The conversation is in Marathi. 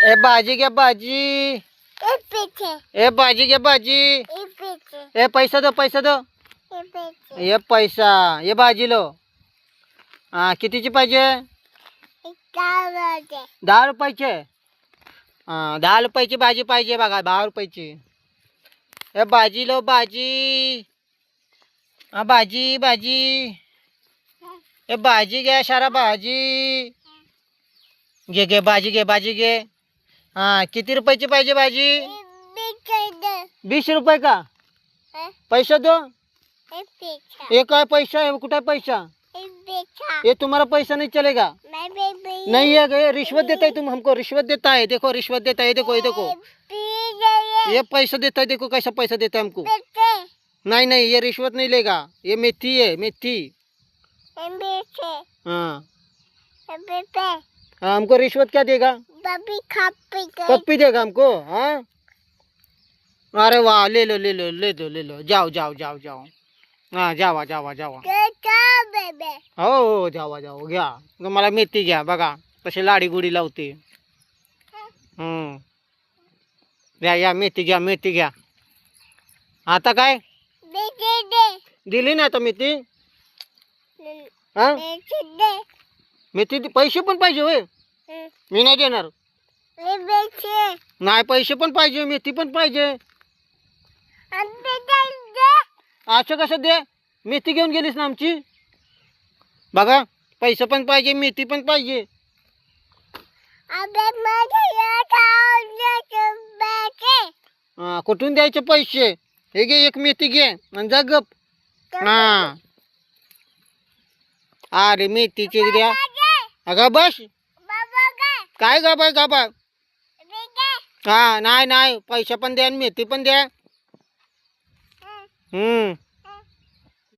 ए भाजी घ्या भाजी. ए भाजी घ्या भाजी. ए पैसा दो पैसा दो. ये पैसा ये भाजी लो. हा कितीची पाहिजे? 10 रुपयाचे. हा 10 रुपयाची भाजी पाहिजे बघा 10 रुपयाची. ए भाजी लो भाजी. हा भाजी भाजी. ए भाजी घ्या सारा भाजी. घे घे भाजी घे भाजी घे. हा किती रुपयाची पाहिजे भाजी? 20 रुपये का? पैसा दो. ये काय पैसा है? कुठे पैसा? ये तुम्हारा पैसा नहीं चलेगा. नहीं है ये रिश्वत देता है. तुम हमको रिश्वत देता है. देखो रिश्वत देता है. देखो ये देखो ये पैसा देता है. देखो कैसा पैसा देता है हमको. नहीं नहीं ये रिश्वत नहीं लेगा. ये मेथी है मेथी. हाँ हमको रिश्वत क्या देगा? पप्पी देगा हमको. हाँ अरे वाह ले लो ले लो ले लो ले लो. जाओ जाओ जाओ जाओ. हाँ जावा जावा जावा. हो जावा जाओ घ्या. मला मेथी घ्या बघा कशी लाडी गुडी लावते. या या मेथी घ्या मेथी घ्या. आता काय दिली ना आता मेथी. हा मेथी पैसे पण पाहिजे होय. मी नाही देणार. नाही पैसे पण पाहिजे मेथी पण पाहिजे. असं कसं दे? मेथी घेऊन गेलीस ना आमची. बघा पैसे पण पाहिजे मेथी पण पाहिजे. कुठून द्यायचे पैसे? हे घे एक मेथी घे आणि जा गप. हा अरे मेथीचे द्या. अगं बस काय गाबा गाबा. हा नाही नाही पैसे पण द्या आणि मेथी पण द्या.